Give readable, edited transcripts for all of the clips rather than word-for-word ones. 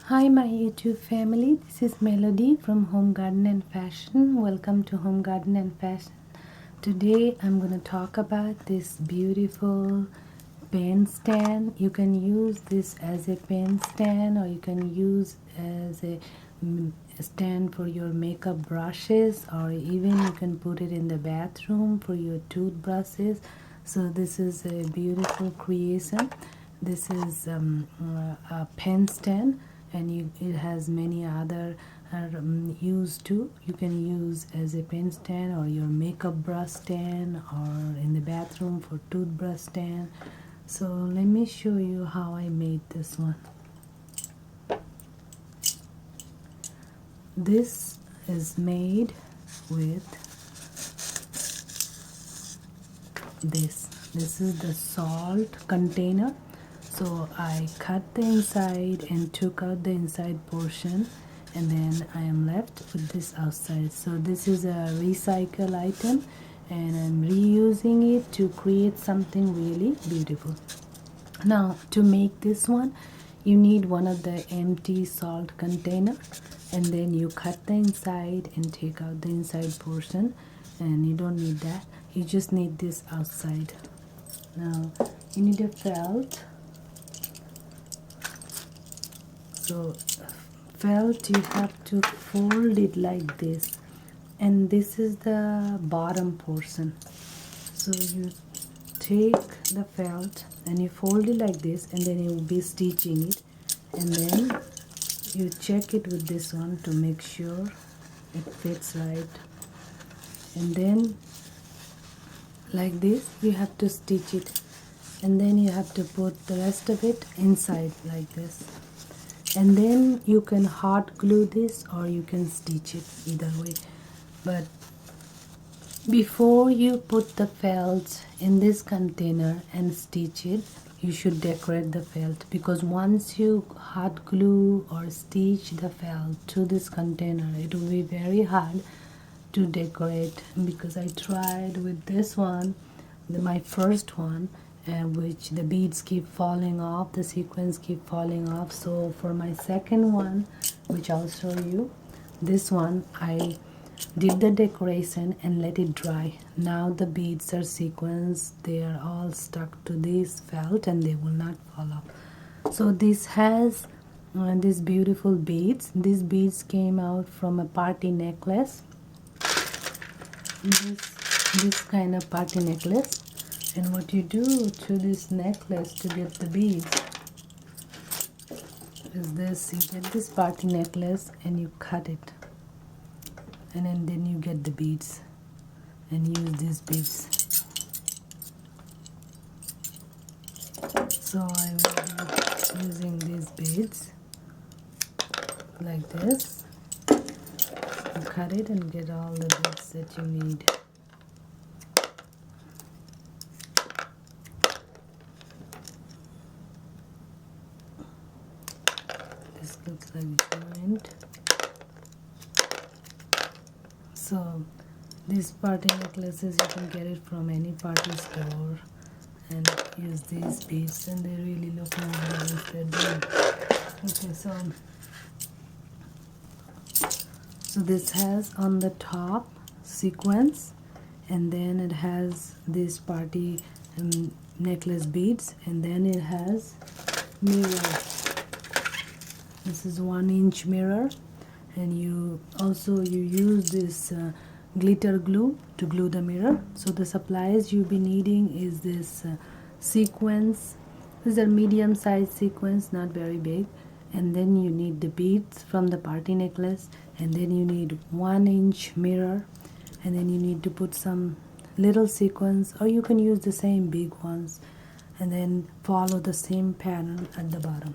Hi my YouTube family, this is Melody from Home Garden and Fashion. Welcome to Home Garden and Fashion. Today I'm going to talk about this beautiful pen stand. You can use this as a pen stand, or you can use as a stand for your makeup brushes, or even you can put it in the bathroom for your toothbrushes. So this is a beautiful creation. This is a pen stand, and it has many other use too. You can use as a pen stand, or your makeup brush stand, or in the bathroom for toothbrush stand. So let me show you how I made this one. This is made with this is the salt container. So I cut the inside and took out the inside portion, and then I am left with this outside. So this is a recycle item, and I'm reusing it to create something really beautiful. Now to make this one, you need one of the empty salt container, and then you cut the inside and take out the inside portion, and you don't need that. You just need this outside. Now you need a felt. So felt, you have to fold it like this, and this is the bottom portion. So you take the felt and you fold it like this, and then you will be stitching it, and then you check it with this one to make sure it fits right, and then like this you have to stitch it, and then you have to put the rest of it inside like this. And then you can hot glue this, or you can stitch it, either way. But before you put the felt in this container and stitch it, you should decorate the felt, because once you hot glue or stitch the felt to this container, it will be very hard to decorate. Because I tried with this one, my first one, which the beads keep falling off, the sequins keep falling off. So for my second one, which I'll show you, this one I did the decoration and let it dry. Now the beads are sequins, they are all stuck to this felt and they will not fall off. So this has these beautiful beads. These beads came out from a party necklace, this kind of party necklace. And what you do to this necklace to get the beads is this: you get this party necklace and you cut it, and then you get the beads and use these beads. So I will be using these beads like this. You cut it and get all the beads that you need. This looks like joint. So these party necklaces, you can get it from any party store and use these beads, and they really look nice if they're done. Okay, so this has on the top sequins, and then it has this party necklace beads, and then it has mirror. This is 1-inch mirror, and you use this glitter glue to glue the mirror. So the supplies you'll be needing is this sequins. These are medium sized sequins, not very big. And then you need the beads from the party necklace, and then you need 1-inch mirror, and then you need to put some little sequins, or you can use the same big ones, and then follow the same pattern at the bottom.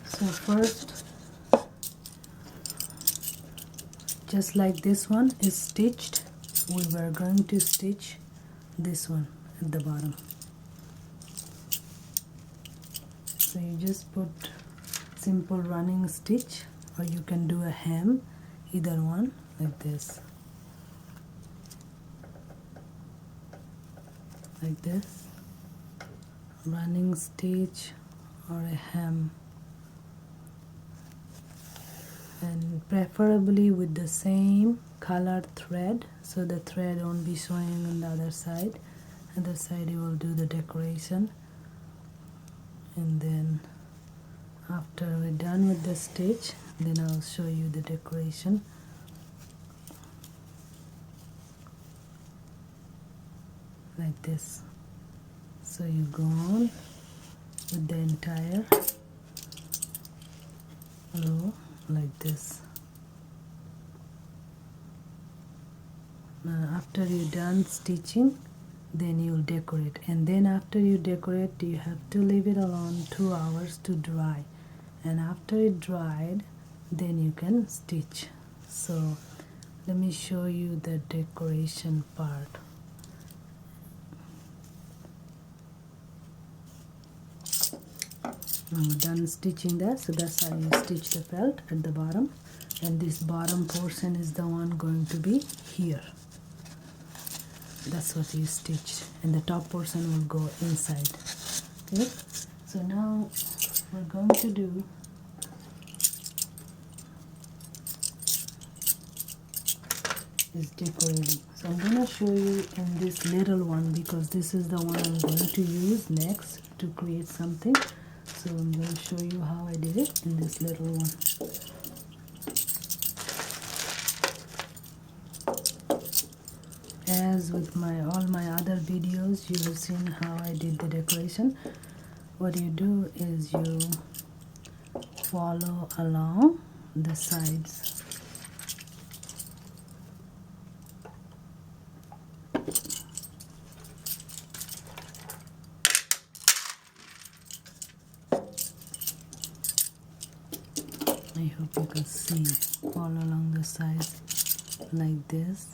So first, just like this one is stitched, we were going to stitch this one at the bottom. So you just put simple running stitch, or you can do a hem, either one, like this, like this. running stitch or a hem, and preferably with the same colored thread, so the thread won't be showing on the other side. Other side you will do the decoration, and then after we're done with the stitch, then I'll show you the decoration. Like this. So you go on with the entire row like this. Now after you're done stitching, then you'll decorate, and then after you decorate you have to leave it alone 2 hours to dry, and after it dried then you can stitch. So let me show you the decoration part. I'm done stitching that, so that's how you stitch the felt at the bottom, and this bottom portion is the one going to be here. That's what you stitch, and the top portion will go inside. Okay, so now we're going to do is decorating. So I'm going to show you in this little one, because this is the one I'm going to use next to create something. So I'm going to show you how I did it in this little one. As with all my other videos, you have seen how I did the decoration. What you do is you follow along the sides. I hope you can see. Follow along the sides like this.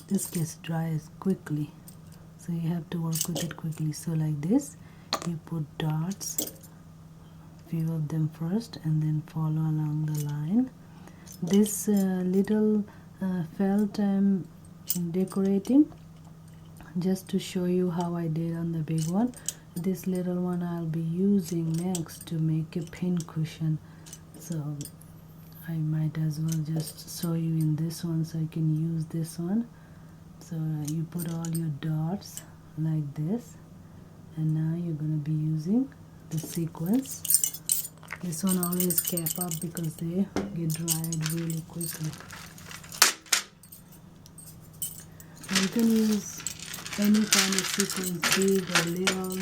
This gets dry quickly, so you have to work with it quickly. So like this, you put dots, few of them first, and then follow along the line. This little felt I'm decorating just to show you how I did on the big one. This little one I'll be using next to make a pin cushion, so I might as well just show you in this one so I can use this one. So you put all your dots like this, and now you're going to be using the sequence. This one always cap up because they get dried really quickly. And you can use any kind of sequence, big or little,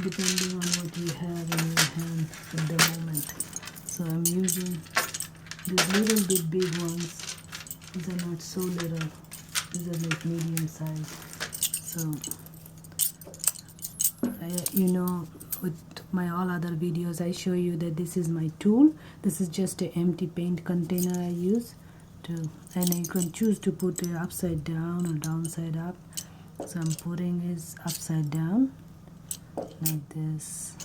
depending on what you have in your hand at the moment. So I'm using these little bit big ones. These are not so little. These are like medium size. So you know, with my all other videos I show you that this is my tool. This is just an empty paint container I use to, and you can choose to put it upside down or downside up. So I'm putting it upside down like this.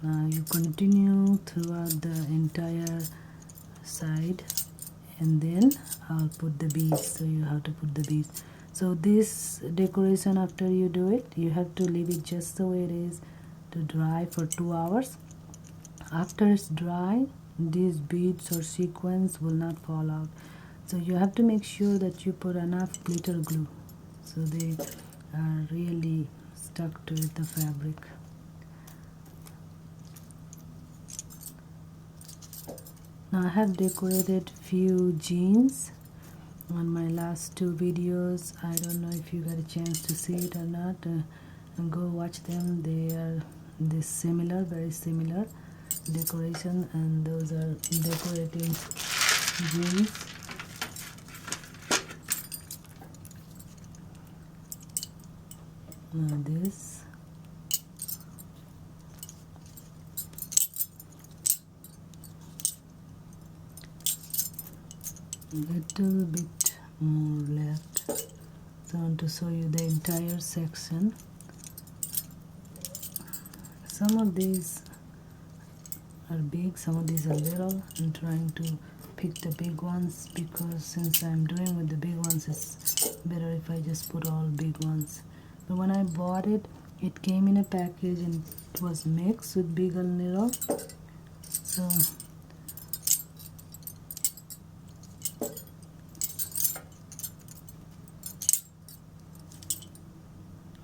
Now you continue throughout the entire side, and then I'll put the beads. So you have to put the beads. So this decoration, after you do it, you have to leave it just the way it is to dry for 2 hours. After it's dry, these beads or sequins will not fall out. So you have to make sure that you put enough glitter glue so they are really stuck to the fabric. Now I have decorated few jeans on my last 2 videos. I don't know if you got a chance to see it or not, and go watch them. They are this similar, very similar decoration, and those are decorating jeans. Now this, little bit more left. So I want to show you the entire section. Some of these are big, some of these are little. I'm trying to pick the big ones because since I'm doing with the big ones, it's better if I just put all big ones. But when I bought it, it came in a package and it was mixed with bigger needle. So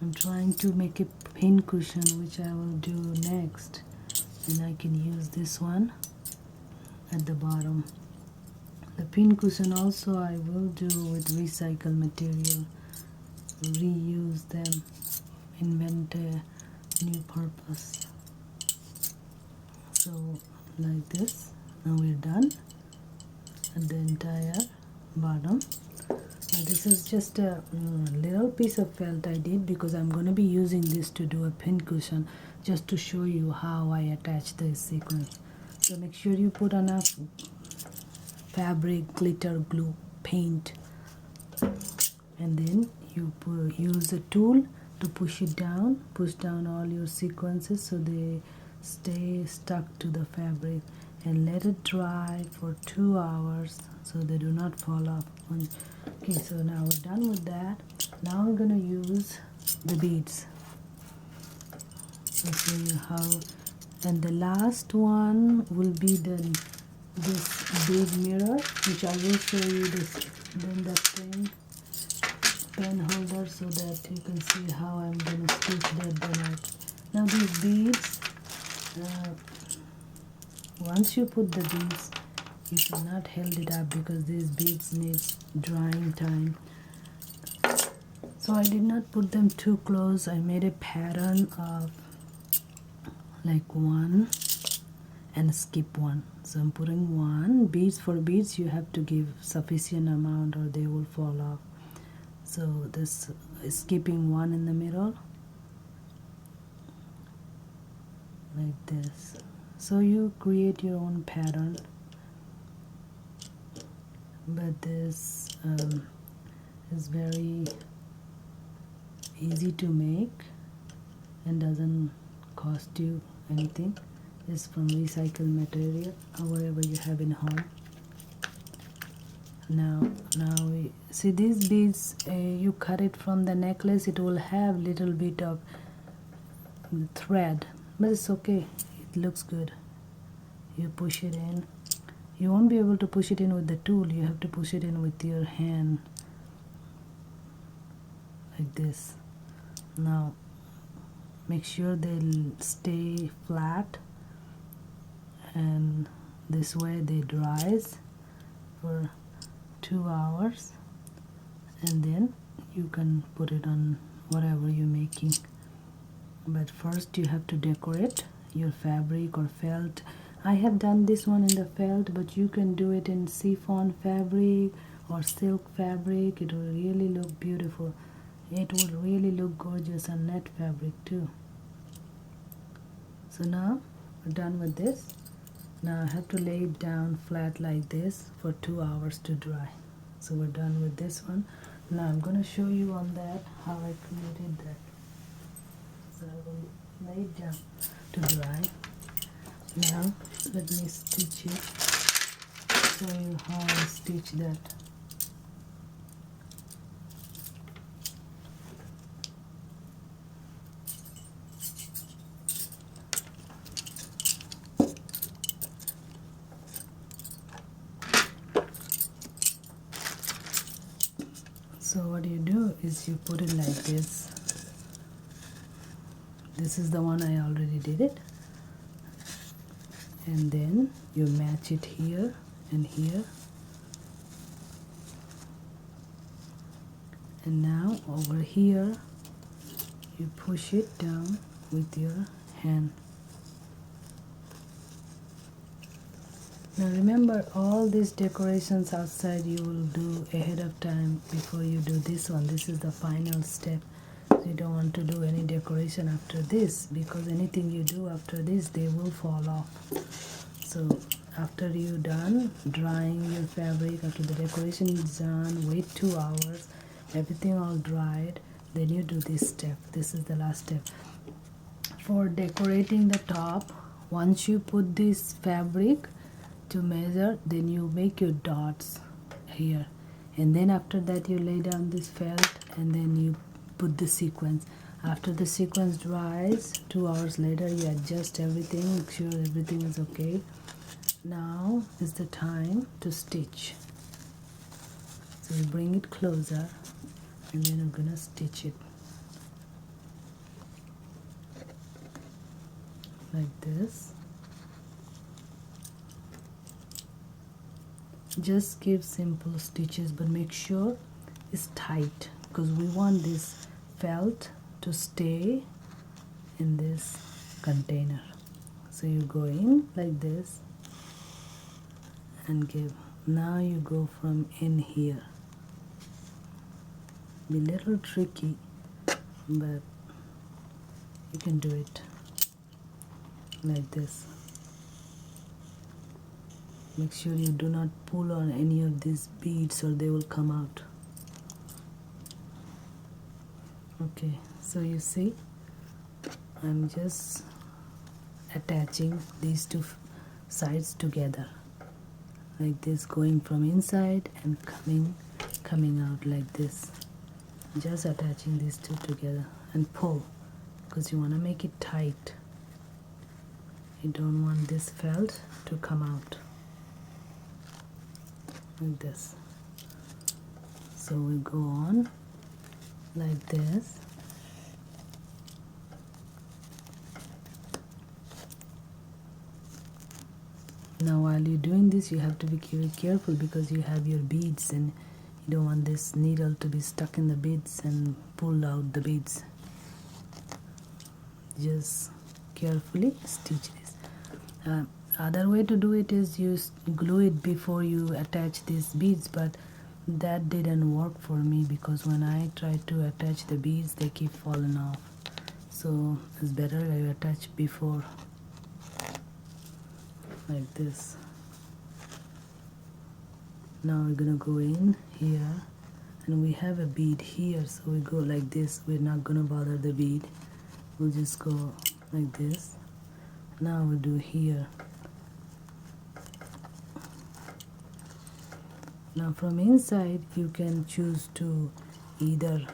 I'm trying to make a pin cushion, which I will do next, and I can use this one at the bottom. The pin cushion also I will do with recycled material, reuse them, invent a new purpose. So like this, now we're done at the entire bottom. Now this is just a little piece of felt I did because I'm going to be using this to do a pin cushion, just to show you how I attach this sequence. So make sure you put enough fabric, glitter, glue, paint, and then you use a tool to push down all your sequences so they stay stuck to the fabric, and let it dry for 2 hours so they do not fall off. Okay, so now we're done with that. Now we're gonna use the beads. I'll show you how. And the last one will be this big mirror, which I will show you this, then the pen holder, so that you can see how I'm gonna stitch that then out. Now these beads, once you put the beads, you cannot hold it up because these beads need drying time. So I did not put them too close. I made a pattern of like one and skip one. So I'm putting one. Beads, for beads you have to give sufficient amount or they will fall off. So this is skipping one in the middle like this. So you create your own pattern, but this is very easy to make and doesn't cost you anything. It's from recycled material or whatever you have in home. Now we see these beads, you cut it from the necklace, it will have little bit of thread, but it's okay, it looks good. You push it in. You won't be able to push it in with the tool, you have to push it in with your hand like this. Now make sure they'll stay flat, and this way they dries for 2 hours, and then you can put it on whatever you're making. But first you have to decorate your fabric or felt. I have done this one in the felt, but you can do it in chiffon fabric or silk fabric. It will really look beautiful. It will really look gorgeous on net fabric too. So now we're done with this. Now I have to lay it down flat like this for 2 hours to dry. So we're done with this one. Now I'm going to show you on that how I created that. So I will lay it down to dry. Now let me stitch it, show you how I stitch that. So what you do is you put it like this. This is the one I already did it. And then you match it here and here. And now over here, you push it down with your hand. Now remember, all these decorations outside you will do ahead of time before you do this one. This is the final step. You don't want to do any decoration after this, because anything you do after this, they will fall off. So after you're done drying your fabric, after the decoration is done, wait 2 hours, everything all dried, then you do this step. This is the last step. For decorating the top, once you put this fabric to measure, then you make your dots here, and then after that you lay down this felt, and then you put the sequence. After the sequence dries, 2 hours later, you adjust everything, make sure everything is okay. Now is the time to stitch. So you bring it closer, and then I'm gonna stitch it like this. Just give simple stitches, but make sure it's tight, because we want this felt to stay in this container. So you go in like this and give. Now you go from in here. Be a little tricky, but you can do it like this. Make sure you do not pull on any of these beads or they will come out. Okay, so you see, I'm just attaching these two sides together like this, going from inside and coming out like this. Just attaching these two together and pull, because you want to make it tight. You don't want this felt to come out like this. So we go on like this. Now while you're doing this, you have to be very careful, because you have your beads and you don't want this needle to be stuck in the beads and pull out the beads. Just carefully stitch this. Other way to do it is you glue it before you attach these beads, but that didn't work for me, because when I tried to attach the beads, they keep falling off. So it's better I attach before, like this. Now we're gonna go in here, and we have a bead here, so we go like this. We're not gonna bother the bead, we'll just go like this. Now we do here. Now from inside, you can choose to either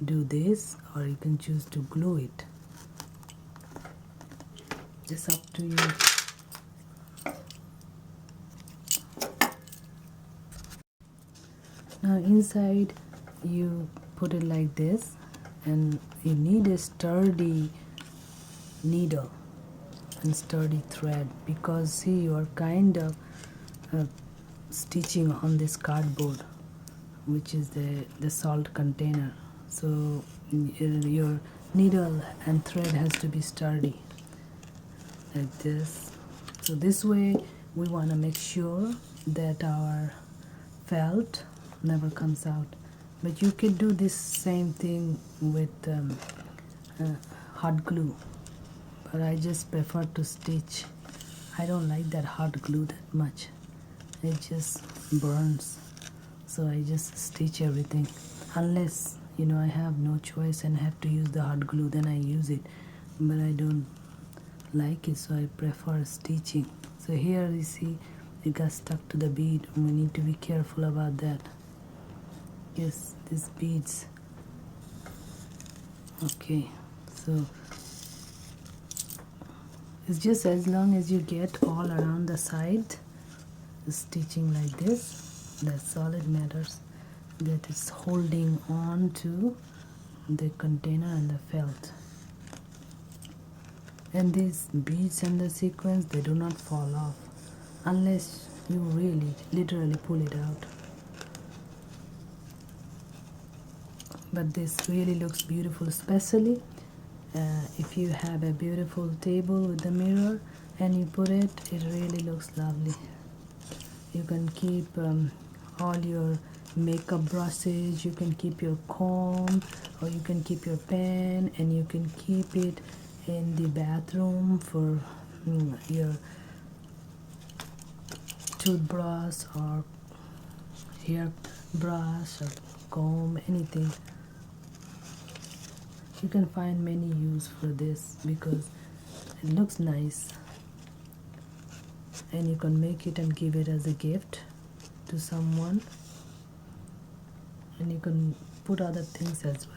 do this, or you can choose to glue it. Just up to you. Now inside, you put it like this, and you need a sturdy needle and sturdy thread, because see, you are kind of stitching on this cardboard, which is the salt container. So your needle and thread has to be sturdy like this. So this way we want to make sure that our felt never comes out. But you could do this same thing with hot glue, but I just prefer to stitch. I don't like that hot glue that much, it just burns. So I just stitch everything, unless I have no choice and have to use the hot glue, then I use it, but I don't like it, so I prefer stitching. So here you see it got stuck to the bead, and we need to be careful about that. Yes, these beads. Okay, so it's just as long as you get all around the side stitching like this, that's all it matters, that it's holding on to the container and the felt. And these beads and the sequins, they do not fall off unless you really literally pull it out. But this really looks beautiful, especially if you have a beautiful table with a mirror and you put it, it really looks lovely. You can keep all your makeup brushes, you can keep your comb, or you can keep your pen, and you can keep it in the bathroom for your toothbrush or hair brush or comb, anything. You can find many use for this because it looks nice. and you can make it and give it as a gift to someone, and you can put other things as well.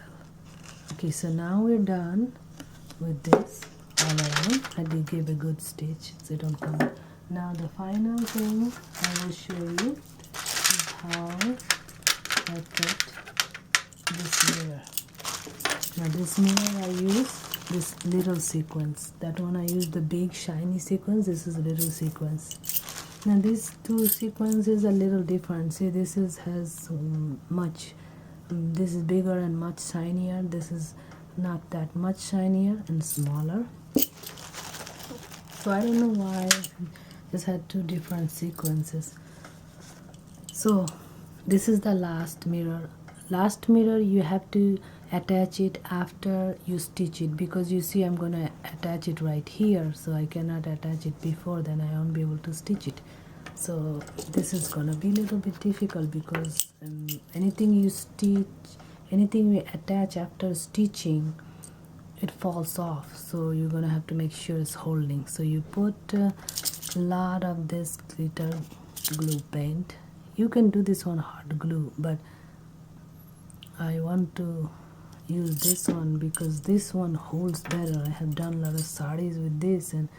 Okay, so now we're done with this all around. I did give a good stitch so it don't come. Now the final thing I will show you is how I put this mirror. Now this mirror I use this little sequence. That one I use the big shiny sequence. This is a little sequence. Now these two sequences are a little different. See, this has much. This is bigger and much shinier. This is not that much shinier and smaller. So I don't know why this had two different sequences. So this is the last mirror. Last mirror you have to attach it after you stitch it, because you see I'm gonna attach it right here, so I cannot attach it before, then I won't be able to stitch it. So this is gonna be a little bit difficult, because anything you stitch, anything you attach after stitching, it falls off, so you're gonna have to make sure it's holding. So you put a lot of this glitter glue paint. You can do this on hard glue, but I want to use this one because this one holds better. I have done a lot of sarees with this, and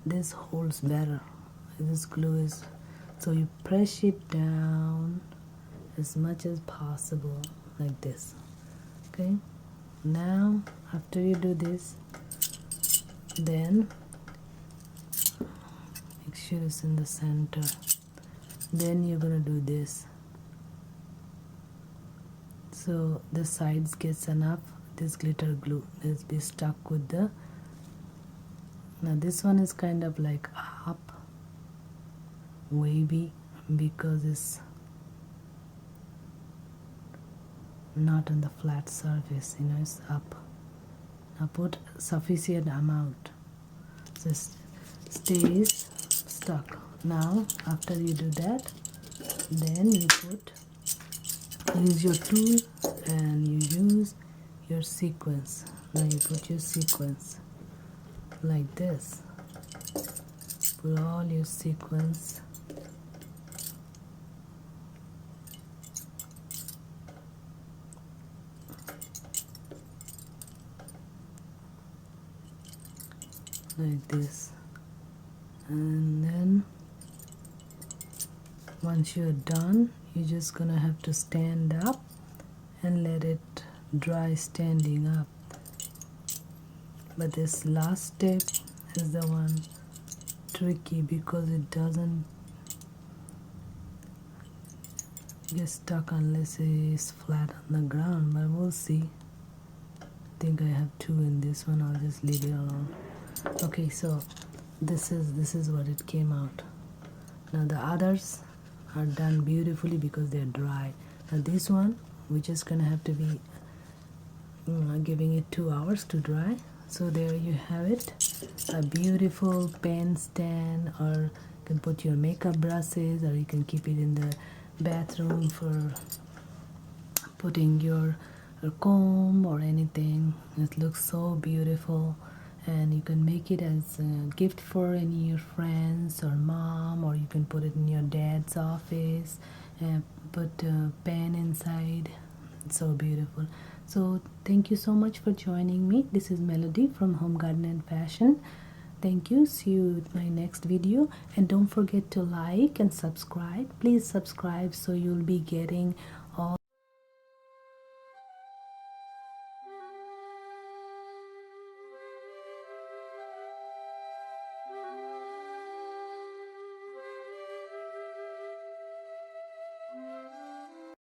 this holds better. This glue is, so you press it down as much as possible like this. Okay, now after you do this, then make sure it's in the center. Then you're gonna do this, so the sides gets enough this glitter glue. Let's be stuck with the, now this one is kind of like up, wavy, because it's not on the flat surface, you know, it's up. Now put sufficient amount so it stays stuck. Now after you do that, then you use your tool and you use your sequence. Now you put your sequence like this. Put all your sequence like this, and then once you're done, you're just gonna have to stand up and let it dry standing up. But this last step is the one tricky, because it doesn't get stuck unless it's flat on the ground, but we'll see. I think I have two in this one. I'll just leave it alone. Okay, so this is what it came out. Now the others are done beautifully because they're dry. Now this one, we're just gonna have to be giving it 2 hours to dry. So there you have it, a beautiful pen stand, or you can put your makeup brushes, or you can keep it in the bathroom for putting your comb or anything. It looks so beautiful, and you can make it as a gift for any of your friends or mom, or you can put it in your dad's office and put a pen inside. It's so beautiful. So thank you so much for joining me. This is Melody from Home Garden and Fashion. Thank you. See you with my next video, and don't forget to like and subscribe. Please subscribe so you'll be getting